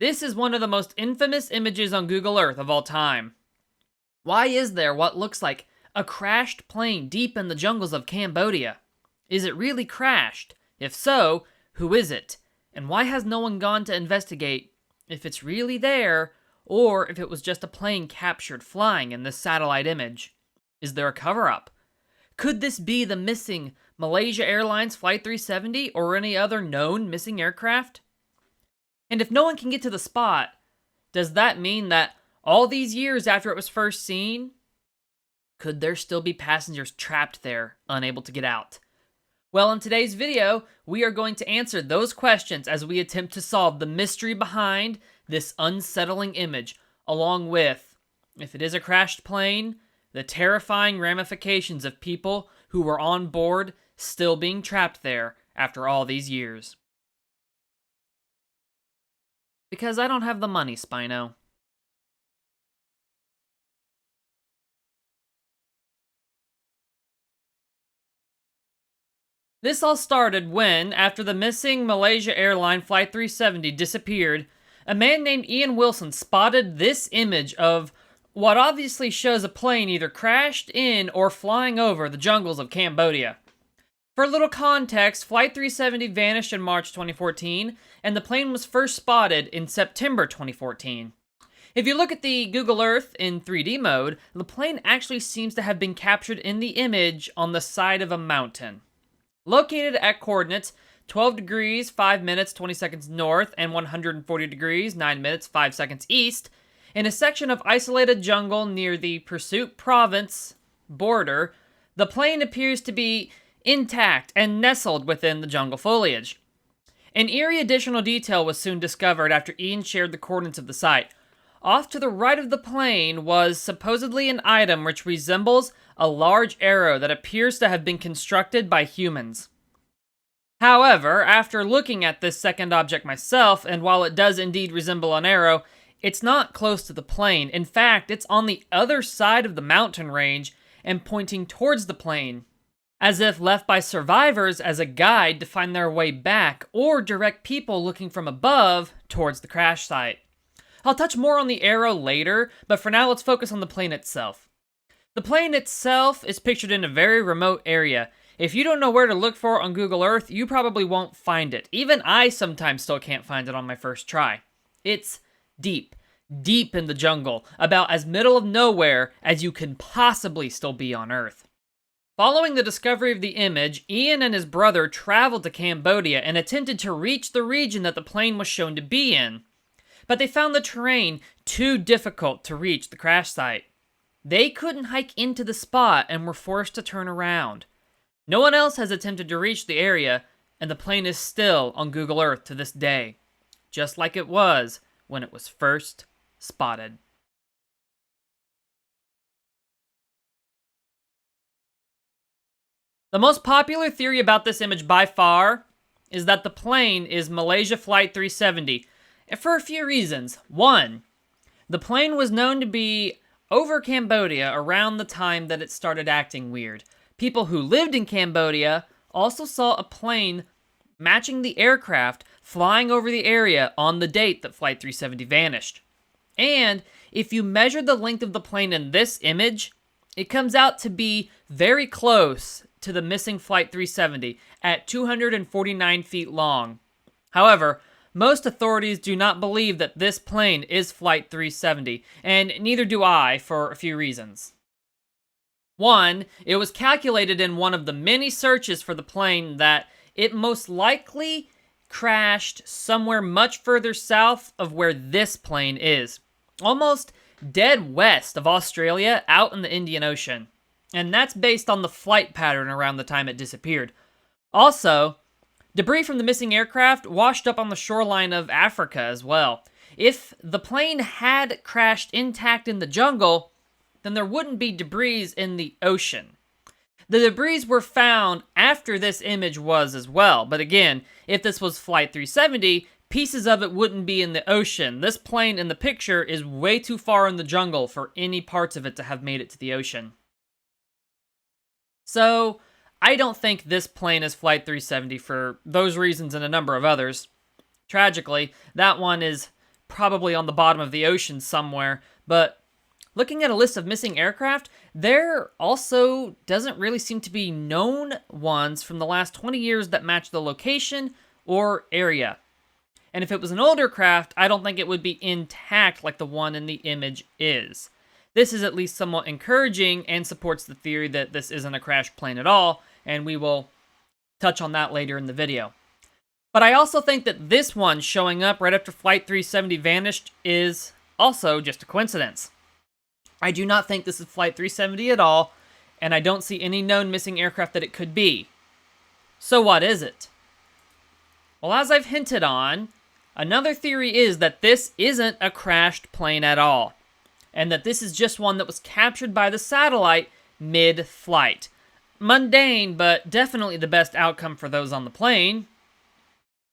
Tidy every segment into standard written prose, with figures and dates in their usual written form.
This is one of the most infamous images on Google Earth of all time. Why is there what looks like a crashed plane deep in the jungles of Cambodia? Is it really crashed? If so, who is it? And why has no one gone to investigate if it's really there, or if it was just a plane captured flying in this satellite image? Is there a cover-up? Could this be the missing Malaysia Airlines Flight 370 or any other known missing aircraft? And if no one can get to the spot, does that mean that all these years after it was first seen, could there still be passengers trapped there, unable to get out? Well, in today's video, we are going to answer those questions as we attempt to solve the mystery behind this unsettling image, along with, if it is a crashed plane, the terrifying ramifications of people who were on board still being trapped there after all these years. Because I don't have the money, Spino. This all started when, after the missing Malaysia Airlines Flight 370 disappeared, a man named Ian Wilson spotted this image of what obviously shows a plane either crashed in or flying over the jungles of Cambodia. For a little context, Flight 370 vanished in March 2014, and the plane was first spotted in September 2014. If you look at the Google Earth in 3D mode, the plane actually seems to have been captured in the image on the side of a mountain. Located at coordinates 12 degrees, 5 minutes, 20 seconds north, and 140 degrees, 9 minutes, 5 seconds east, in a section of isolated jungle near the Pursuit Province border, the plane appears to be intact and nestled within the jungle foliage. An eerie additional detail was soon discovered after Ian shared the coordinates of the site. Off to the right of the plane was supposedly an item which resembles a large arrow that appears to have been constructed by humans. However, after looking at this second object myself, and while it does indeed resemble an arrow, it's not close to the plane. In fact, it's on the other side of the mountain range and pointing towards the plane, as if left by survivors as a guide to find their way back or direct people looking from above towards the crash site. I'll touch more on the arrow later, but for now let's focus on the plane itself. The plane itself is pictured in a very remote area. If you don't know where to look for on Google Earth, you probably won't find it. Even I sometimes still can't find it on my first try. It's deep, deep in the jungle, about as middle of nowhere as you can possibly still be on Earth. Following the discovery of the image, Ian and his brother traveled to Cambodia and attempted to reach the region that the plane was shown to be in. But they found the terrain too difficult to reach the crash site. They couldn't hike into the spot and were forced to turn around. No one else has attempted to reach the area, and the plane is still on Google Earth to this day, just like it was when it was first spotted. The most popular theory about this image by far is that the plane is Malaysia Flight 370, and for a few reasons. One, the plane was known to be over Cambodia around the time that it started acting weird. People who lived in Cambodia also saw a plane matching the aircraft flying over the area on the date that Flight 370 vanished. And if you measure the length of the plane in this image, it comes out to be very close to the missing Flight 370 at 249 feet long. However, most authorities do not believe that this plane is Flight 370, and neither do I for a few reasons. One, it was calculated in one of the many searches for the plane that it most likely crashed somewhere much further south of where this plane is, almost dead west of Australia out in the Indian Ocean. And that's based on the flight pattern around the time it disappeared. Also, debris from the missing aircraft washed up on the shoreline of Africa as well. If the plane had crashed intact in the jungle, then there wouldn't be debris in the ocean. The debris were found after this image was as well, but again, if this was Flight 370, pieces of it wouldn't be in the ocean. This plane in the picture is way too far in the jungle for any parts of it to have made it to the ocean. So, I don't think this plane is Flight 370 for those reasons and a number of others. Tragically, that one is probably on the bottom of the ocean somewhere, but looking at a list of missing aircraft, there also doesn't really seem to be known ones from the last 20 years that match the location or area. And if it was an older craft, I don't think it would be intact like the one in the image is. This is at least somewhat encouraging and supports the theory that this isn't a crashed plane at all, and we will touch on that later in the video. But I also think that this one showing up right after Flight 370 vanished is also just a coincidence. I do not think this is Flight 370 at all, and I don't see any known missing aircraft that it could be. So what is it? Well, as I've hinted on, another theory is that this isn't a crashed plane at all, and that this is just one that was captured by the satellite mid-flight. Mundane, but definitely the best outcome for those on the plane.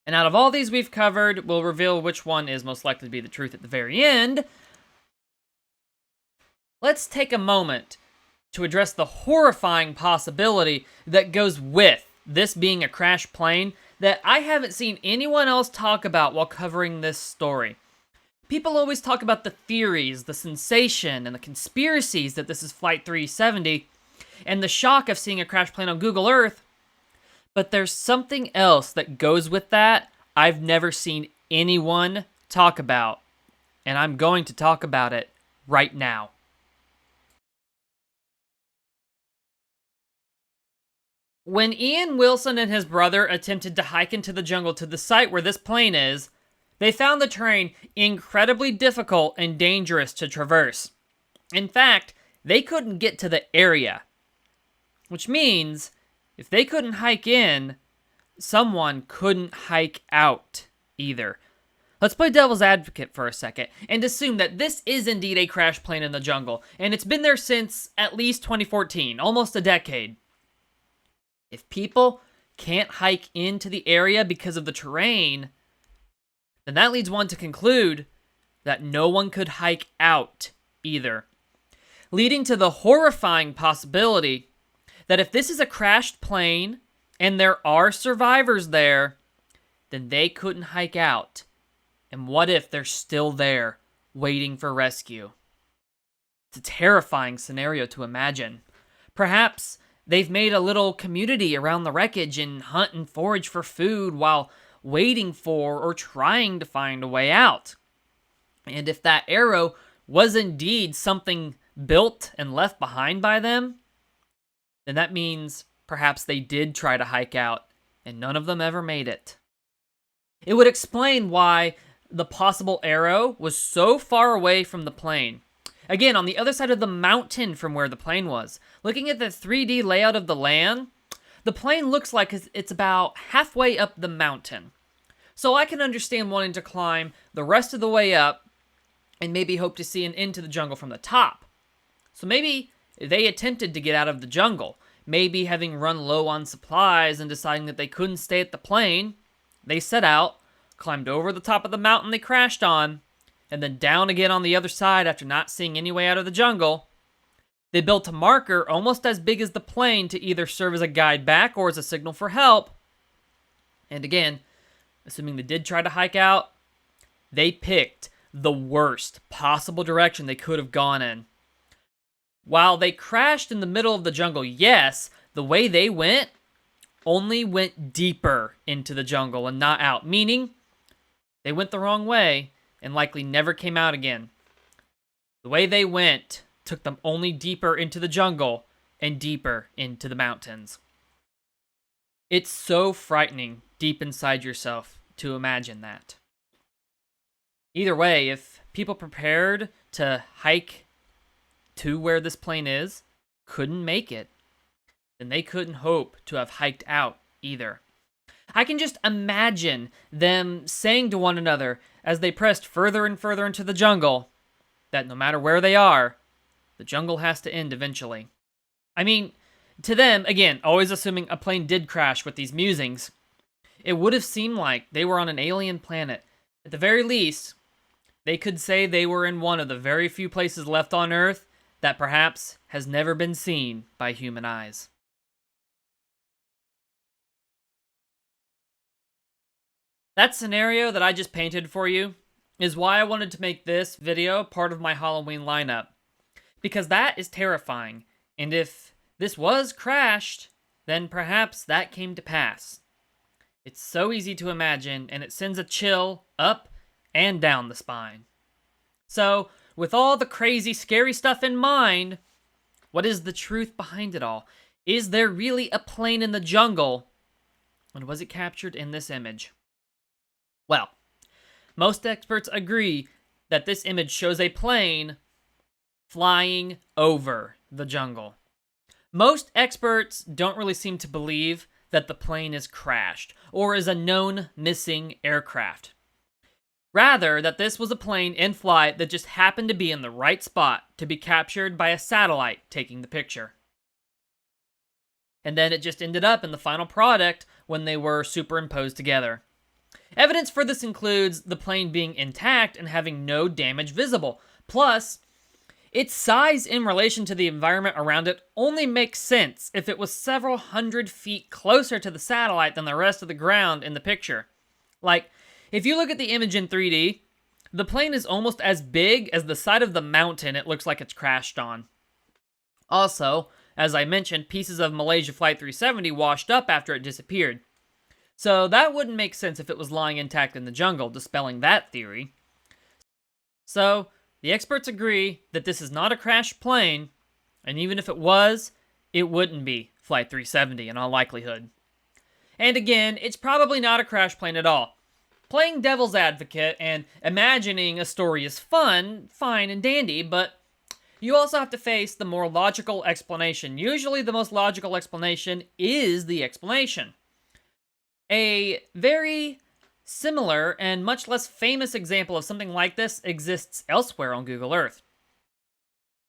And out of all these we've covered, we'll reveal which one is most likely to be the truth at the very end. Let's take a moment to address the horrifying possibility that goes with this being a crashed plane that I haven't seen anyone else talk about while covering this story. People always talk about the theories, the sensation, and the conspiracies that this is Flight 370, and the shock of seeing a crashed plane on Google Earth. But there's something else that goes with that I've never seen anyone talk about, and I'm going to talk about it right now. When Ian Wilson and his brother attempted to hike into the jungle to the site where this plane is, they found the terrain incredibly difficult and dangerous to traverse. In fact, they couldn't get to the area, which means if they couldn't hike in, someone couldn't hike out either. Let's play devil's advocate for a second and assume that this is indeed a crash plane in the jungle, and it's been there since at least 2014, almost a decade. If people can't hike into the area because of the terrain, then that leads one to conclude that no one could hike out either, leading to the horrifying possibility that if this is a crashed plane and there are survivors there, then they couldn't hike out. And what if they're still there, waiting for rescue? It's a terrifying scenario to imagine. Perhaps they've made a little community around the wreckage and hunt and forage for food while waiting for or trying to find a way out. And if that arrow was indeed something built and left behind by them, then that means perhaps they did try to hike out and none of them ever made it. It would explain why the possible arrow was so far away from the plane. Again, on the other side of the mountain from where the plane was. Looking at the 3D layout of the land, the plane looks like it's about halfway up the mountain. So I can understand wanting to climb the rest of the way up and maybe hope to see an end to the jungle from the top. So maybe they attempted to get out of the jungle. Maybe having run low on supplies and deciding that they couldn't stay at the plane, they set out, climbed over the top of the mountain they crashed on, and then down again on the other side after not seeing any way out of the jungle. They built a marker almost as big as the plane to either serve as a guide back or as a signal for help. And again, assuming they did try to hike out, they picked the worst possible direction they could have gone in. While they crashed in the middle of the jungle, yes, the way they went only went deeper into the jungle and not out, meaning they went the wrong way and likely never came out again. The way they went took them only deeper into the jungle and deeper into the mountains. It's so frightening deep inside yourself to imagine that. Either way, if people prepared to hike to where this plane is couldn't make it, then they couldn't hope to have hiked out either. I can just imagine them saying to one another as they pressed further and further into the jungle that no matter where they are, the jungle has to end eventually. I mean, to them, again, always assuming a plane did crash with these musings, it would have seemed like they were on an alien planet. At the very least, they could say they were in one of the very few places left on Earth that perhaps has never been seen by human eyes. That scenario that I just painted for you is why I wanted to make this video part of my Halloween lineup. Because that is terrifying, and if this was crashed, then perhaps that came to pass. It's so easy to imagine, and it sends a chill up and down the spine. So, with all the crazy, scary stuff in mind, what is the truth behind it all? Is there really a plane in the jungle? And was it captured in this image? Well, most experts agree that this image shows a plane flying over the jungle. Most experts don't really seem to believe that the plane is crashed or is a known missing aircraft. Rather, that this was a plane in flight that just happened to be in the right spot to be captured by a satellite taking the picture. And then it just ended up in the final product when they were superimposed together. Evidence for this includes the plane being intact and having no damage visible. Plus, its size in relation to the environment around it only makes sense if it was several hundred feet closer to the satellite than the rest of the ground in the picture. Like, if you look at the image in 3D, the plane is almost as big as the side of the mountain it looks like it's crashed on. Also, as I mentioned, pieces of Malaysia Flight 370 washed up after it disappeared. So that wouldn't make sense if it was lying intact in the jungle, dispelling that theory. So, the experts agree that this is not a crashed plane, and even if it was, it wouldn't be Flight 370 in all likelihood. And again, it's probably not a crash plane at all. Playing devil's advocate and imagining a story is fun, fine and dandy, but you also have to face the more logical explanation. Usually the most logical explanation is the explanation. A very similar and much less famous example of something like this exists elsewhere on Google Earth.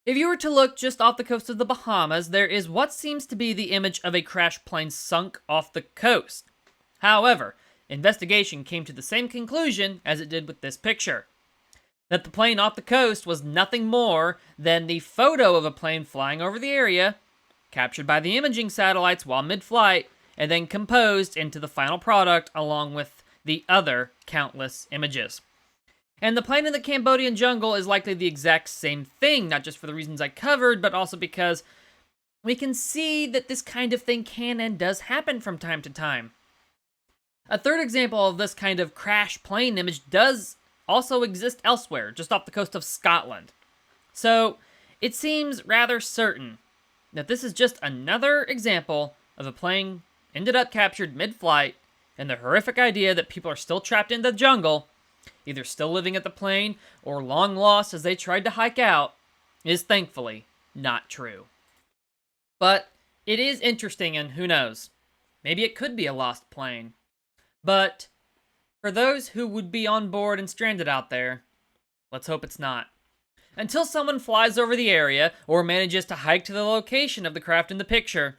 If you were to look just off the coast of the Bahamas, there is what seems to be the image of a crashed plane sunk off the coast. However, investigation came to the same conclusion as it did with this picture. That the plane off the coast was nothing more than the photo of a plane flying over the area, captured by the imaging satellites while mid-flight, and then composed into the final product along with the other countless images. And the plane in the Cambodian jungle is likely the exact same thing, not just for the reasons I covered, but also because we can see that this kind of thing can and does happen from time to time. A third example of this kind of crash plane image does also exist elsewhere, just off the coast of Scotland. So, it seems rather certain that this is just another example of a plane ended up captured mid-flight, and the horrific idea that people are still trapped in the jungle, either still living at the plane or long lost as they tried to hike out, is thankfully not true. But it is interesting, and who knows, maybe it could be a lost plane. But for those who would be on board and stranded out there, let's hope it's not. Until someone flies over the area or manages to hike to the location of the craft in the picture,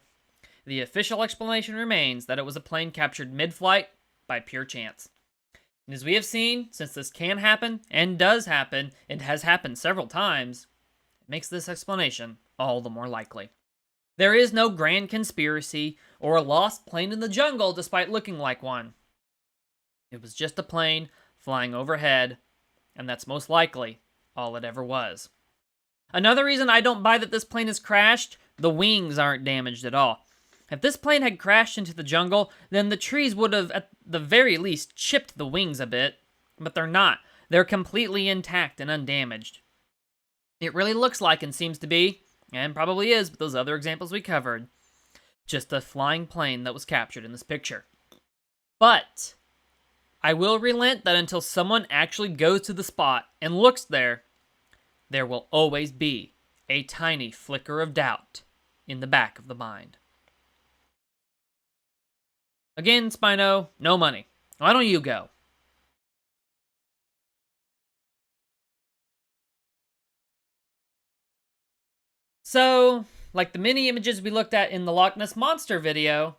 the official explanation remains that it was a plane captured mid-flight by pure chance. And as we have seen, since this can happen and does happen, and has happened several times, it makes this explanation all the more likely. There is no grand conspiracy or a lost plane in the jungle despite looking like one. It was just a plane flying overhead, and that's most likely all it ever was. Another reason I don't buy that this plane is crashed, the wings aren't damaged at all. If this plane had crashed into the jungle, then the trees would have, at the very least, chipped the wings a bit, but they're not. They're completely intact and undamaged. It really looks like and seems to be, and probably is with those other examples we covered, just a flying plane that was captured in this picture. But I will relent that until someone actually goes to the spot and looks there will always be a tiny flicker of doubt in the back of the mind. Again, Spino, no money. Why don't you go? So, like the many images we looked at in the Loch Ness Monster video,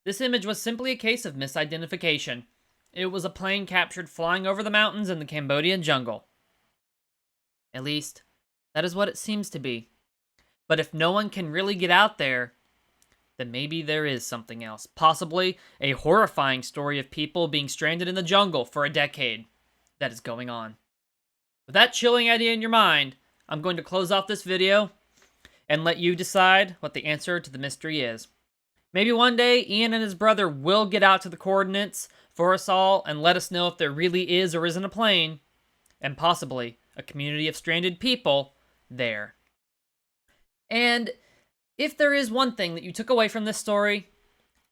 this image was simply a case of misidentification. It was a plane captured flying over the mountains in the Cambodian jungle. At least, that is what it seems to be. But if no one can really get out there, then maybe there is something else. Possibly a horrifying story of people being stranded in the jungle for a decade that is going on. With that chilling idea in your mind, I'm going to close off this video and let you decide what the answer to the mystery is. Maybe one day, Ian and his brother will get out to the coordinates for us all and let us know if there really is or isn't a plane, and possibly a community of stranded people there. And if there is one thing that you took away from this story,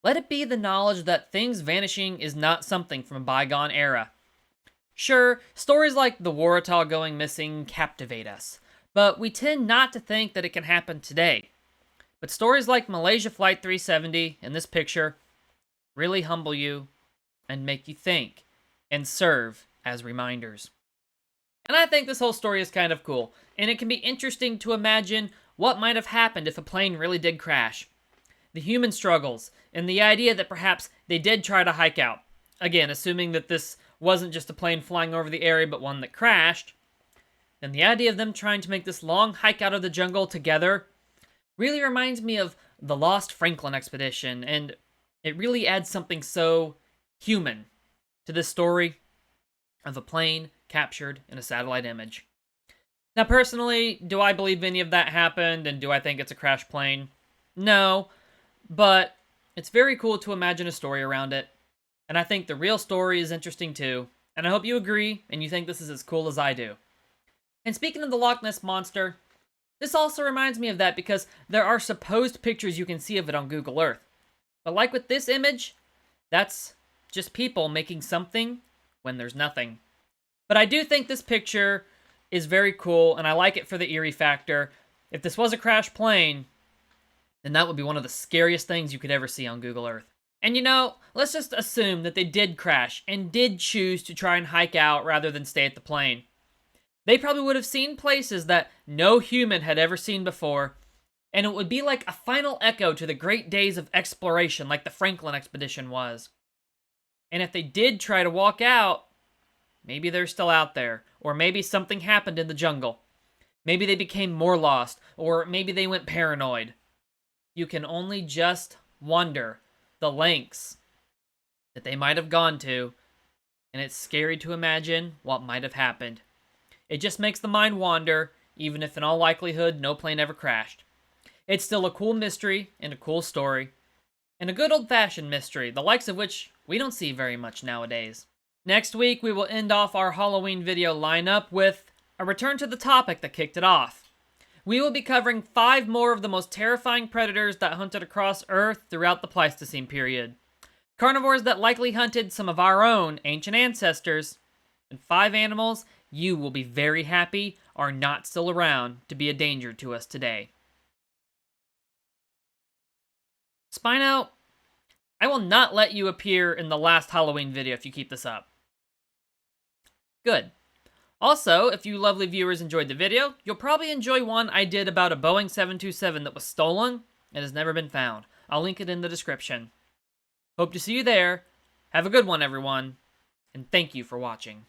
let it be the knowledge that things vanishing is not something from a bygone era. Sure, stories like the Waratah going missing captivate us, but we tend not to think that it can happen today. But stories like Malaysia Flight 370 in this picture really humble you and make you think and serve as reminders. And I think this whole story is kind of cool, and it can be interesting to imagine what might have happened if a plane really did crash. The human struggles, and the idea that perhaps they did try to hike out. Again, assuming that this wasn't just a plane flying over the area, but one that crashed. Then the idea of them trying to make this long hike out of the jungle together really reminds me of the Lost Franklin expedition, and it really adds something so human to this story of a plane captured in a satellite image. Now, personally, do I believe any of that happened, and do I think it's a crash plane? No, but it's very cool to imagine a story around it, and I think the real story is interesting too, and I hope you agree, and you think this is as cool as I do. And speaking of the Loch Ness Monster, this also reminds me of that because there are supposed pictures you can see of it on Google Earth. But like with this image, that's just people making something when there's nothing. But I do think this picture is very cool, and I like it for the eerie factor. If this was a crash plane, then that would be one of the scariest things you could ever see on Google Earth. And you know, let's just assume that they did crash and did choose to try and hike out rather than stay at the plane. They probably would have seen places that no human had ever seen before, and it would be like a final echo to the great days of exploration like the Franklin expedition was. And if they did try to walk out, maybe they're still out there, or maybe something happened in the jungle. Maybe they became more lost, or maybe they went paranoid. You can only just wonder the lengths that they might have gone to, and it's scary to imagine what might have happened. It just makes the mind wander, even if in all likelihood no plane ever crashed. It's still a cool mystery and a cool story, and a good old-fashioned mystery, the likes of which we don't see very much nowadays. Next week, we will end off our Halloween video lineup with a return to the topic that kicked it off. We will be covering 5 more of the most terrifying predators that hunted across Earth throughout the Pleistocene period. Carnivores that likely hunted some of our own ancient ancestors, and 5 animals you will be very happy are not still around to be a danger to us today. Spino, I will not let you appear in the last Halloween video if you keep this up. Good. Also, if you lovely viewers enjoyed the video, you'll probably enjoy one I did about a Boeing 727 that was stolen and has never been found. I'll link it in the description. Hope to see you there. Have a good one, everyone, and thank you for watching.